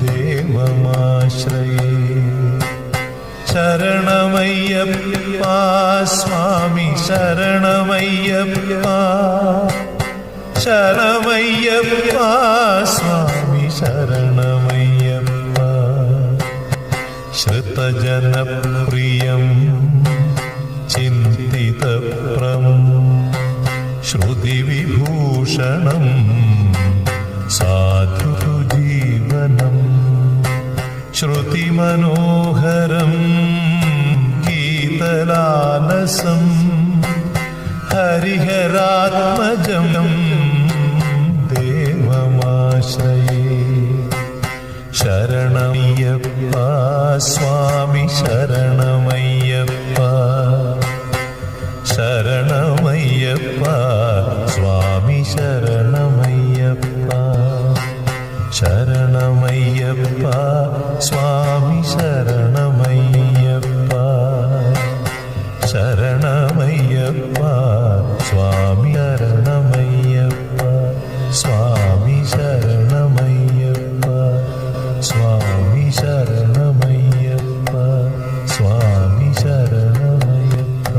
ദേവമാശ്രയേ ശരണമയ്യപ്പ സ്വാമി ശരണമയ്യപ്പ ശരണമയ്യപ്പ സ്വാമി ശരണമയ്യപ്പ ശ്രുതജനപ്രിയം ചിന്തിതപ്രം ശ്രുതിവിഭൂഷണം സാധുജീവനം ശ്രുതിമനോഹരം ഗീതലാലസം ഹരിഹരാത്മജം ദേവമാശ്രയേ ശരണമയ്യപ്പ സ്വാമി ശരണമയ്യപ്പ ശരണമയ്യപ്പ സ്വാമി ശരണമയ്യപ്പ ശരണമയ്യപ്പ സ്വാമി ശരണമയ്യപ്പ ശരണമയ്യപ്പ സ്വാമി ശരണമയ്യപ്പ സ്വാമി ശരണമയ്യപ്പ സ്വാമി ശരണമയ്യപ്പ സ്വാമി ശരണമയ്യപ്പ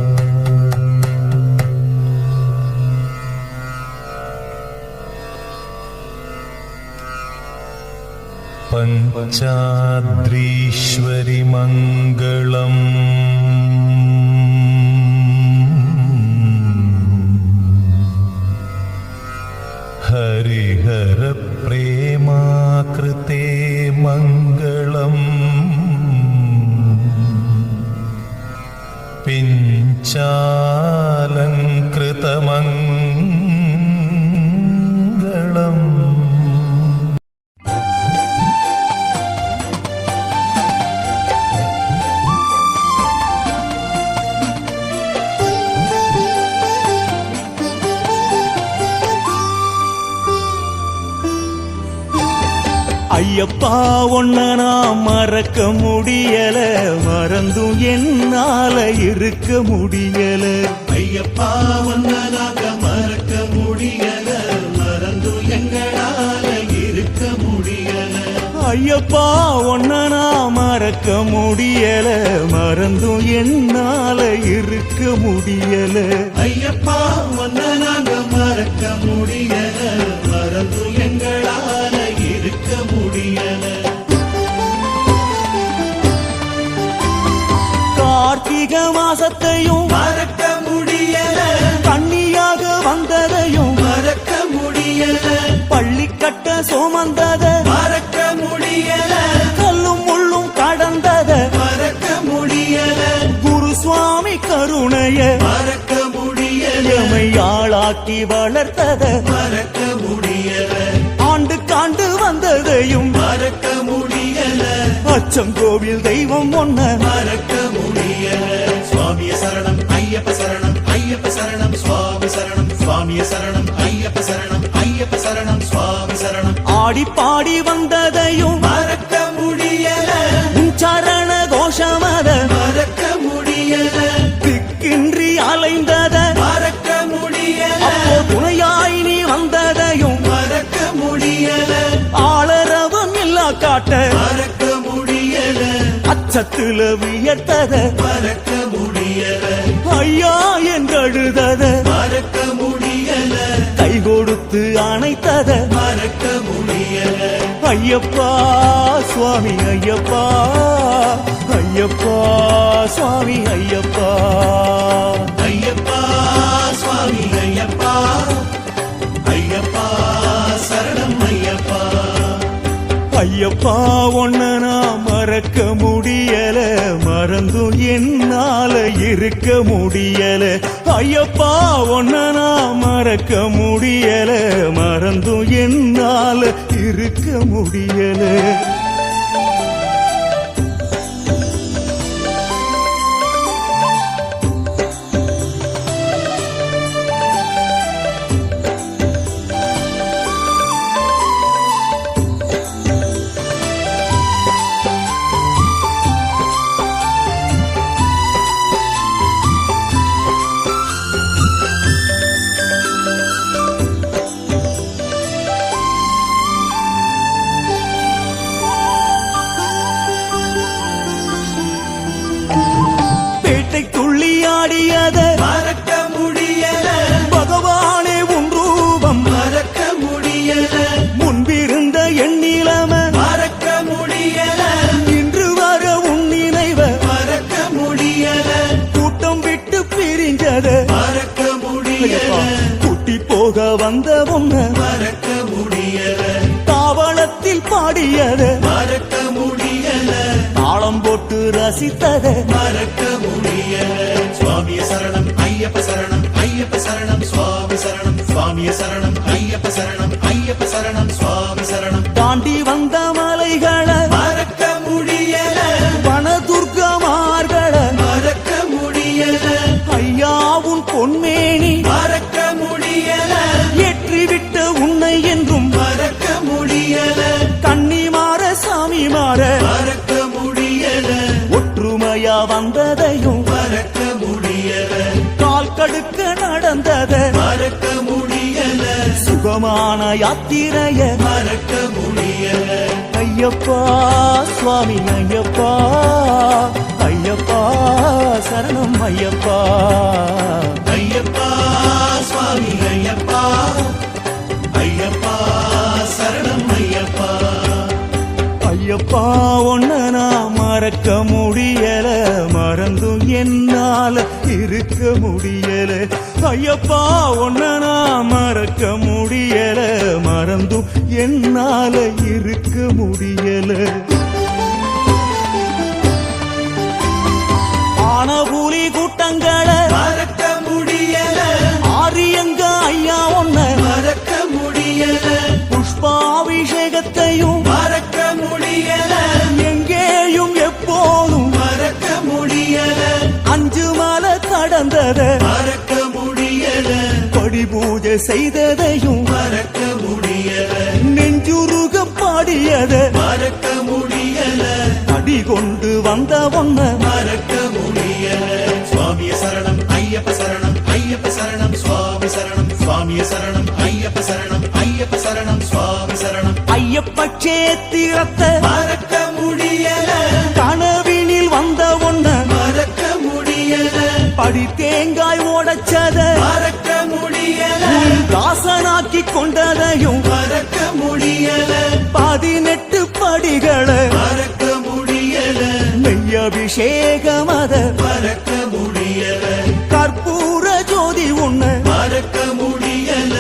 പഞ്ചാദ്രീശ്വരി മംഗളം ഹരിഹര പ്രേമാകൃതേ മംഗളം പിഞ്ചാലംകൃതമംഗളം ஐயப்பா ஒன்ன நான் மறக்க முடியல மறந்தும் என்னால இருக்க முடியல ஐயப்பா ஒன்ன நாங்க மறக்க முடியல மறந்தும் எங்களால இருக்க முடியல ஐயப்பா ஒன்ன நான் மறக்க முடியல மறந்தும் என்னால இருக்க முடியல ஐயப்பா ஒன்ன நாங்க மறக்க முடியல மறந்தும் எங்களால இருக்க முடியல கார்த்திக மாசத்தையும் மறக்க முடியல கண்ணியாக வந்ததையும் மறக்க முடியல பள்ளிக்கட்ட சுமந்தத மறக்க முடியல கல்லும் முள்ளும் கடந்தத மறக்க முடியல குரு சுவாமி கருணைய மறக்க முடியல எமை ஆளாக்கி வளர்த்தத மறக்க முடியல ஆண்டுக்காண்டு வந்ததையும் மறக்க முடியல அச்சங்கோவில் தெய்வம் ஒன்ன மறக்க முடியல சுவாமிய சரணம் ஐயப்ப சரணம் ஐயப்ப சரணம் சுவாமி சரணம் சுவாமிய சரணம் ஐயப்ப சரணம் ஐயப்ப சரணம் சுவாமி சரணம் ஆடி பாடி வந்ததையும் மறக்க முடியல உன் சரண கோஷமத மறக்க முடியல திக்கின்றி அலைந்தத மறக்க முடியல அப்போ துணையாய் நீ வந்ததையும் மறக்க முடியல ஆளரவம் இல்லா காட்ட மறக்க முடியல அச்சத்துல வியர்த்தத மறக்க முடியல ஐயா என்றழுதத மறக்க முடியல கை கொடுத்து அணைத்தத மறக்க முடியல ஐயப்பா சுவாமி ஐயப்பா ஐயப்பா சுவாமி ஐயப்பா ஐயப்பா சுவாமி ஐயப்பா ஐயப்பா சரணம் ஐயப்பா ஐயப்பா ஒன்ன நான் மறக்க முடியல மறந்தும் என்னால இருக்க முடியல ஐயப்பா ஒன்ன நான் மறக்க முடியல மறந்தும் என்னால இருக்க முடியல துள்ளியாடியத மறக்க முடியல பகவானே உன் ரூபம் மறக்க முடியல முன்பிருந்த எண்ணிலம மறக்க முடியல இன்று வர உன் நினைவ மறக்க முடியல கூட்டம் விட்டு பிரிஞ்சத மறக்க முடியல கூட்டி போக வந்த உன்ன மறக்க முடியல தாவளத்தில் பாடியத மறக்க முடியல தாளம் போட்டு ரசித்தத மறக்க முடியல சுவாமிய சரணம் ஐயப்ப சரணம் ஐயப்ப சரணம் சுவாமி சரணம் சுவாமிய சரணம் ஐயப்ப சரணம் ஐயப்ப சரணம் சுவாமி சரணம் தாண்டி வந்த மலைகள மறக்க முடியல வனதுர்கமார்கள மறக்க முடியல ஐயாவும் பொன்மேனி மறக்க முடியல ஏற்றிவிட்ட உன்னை என்றும் மறக்க முடியல கன்னிமார சாமி மாற மறக்க முடியல ஒற்றுமையா வந்ததையும் மறக்க முடியல கால் கடுக்க நடந்தத மறக்க முடியல சுகமான யாத்திரைய மறக்க முடியல ஐயப்பா சுவாமி ஐயப்பா ஐயப்பா சரணம் ஐயப்பா ஐயப்பா சுவாமி ஐயப்பா ஐயப்பா சரணம் ஐயப்பா ஐயப்பா ஒன்ன நான் மறக்க முடியல மறந்தும் என்னால இருக்க முடியல ஐயப்பா ஒன்ன நான் மறக்க முடியல மறந்தும் என்னால இருக்க முடியல ஆனபூலி கூட்டங்களை மறக்க முடியல ஆரியங்க ஐயா ஒன்ன மறக்க முடியல புஷ்பாபிஷேகத்தையும் மறக்க முடியல எங்கேயும் எப்போதும் மறக்க முடியல அஞ்சு மலை கடந்தத மறக்க முடியல படி பூஜை செய்ததையும் மறக்க முடியல நெஞ்சுருக பாடியத மறக்க முடியல அடி கொண்டு வந்த ஒன்ன மறக்க முடியல சுவாமிய சரணம் ஐயப்ப சரணம் ஐயப்ப சரணம் சுவாமி சரணம் சுவாமிய சரணம் ஐயப்ப சரணம் ஐயப்ப சரணம் சுவாமி சரணம் ஐயப்ப சேத்திரத்தை மறக்க முடியல கனவினில் வந்த ஒன்ன மறக்க முடியல படி தேங்காய் ஓடச்சத மறக்க முடியல தாசனாக்கி கொண்டதையும் மறக்க முடியல 18 படிகளை மறக்க முடியல மெய்யபிஷேகம் அத மறக்க முடியல கற்பூர ஜோதி உன்ன மறக்க முடியல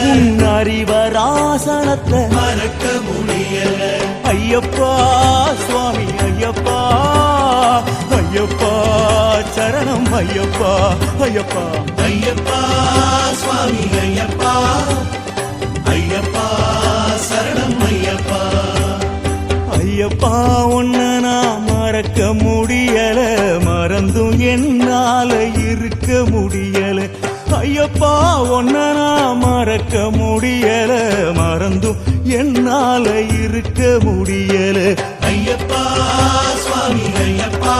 அறிவராசனத்தை மறக்க முடியல ஐயப்பா சுவாமி ஐயப்பா ஐயப்பா சரணம் ஐயப்பா ஐயப்பா ஐயப்பா சுவாமி ஐயப்பா ஐயப்பா சரணம் ஐயப்பா ஐயப்பா உன்ன நான் மறக்க முடியல மறந்தும் என்னால இருக்க முடியல ஐயப்பா உன்ன நான் மறக்க முடியல மறந்தும் என்னால இருக்க முடியல ஐயப்பா சுவாமி ஐயப்பா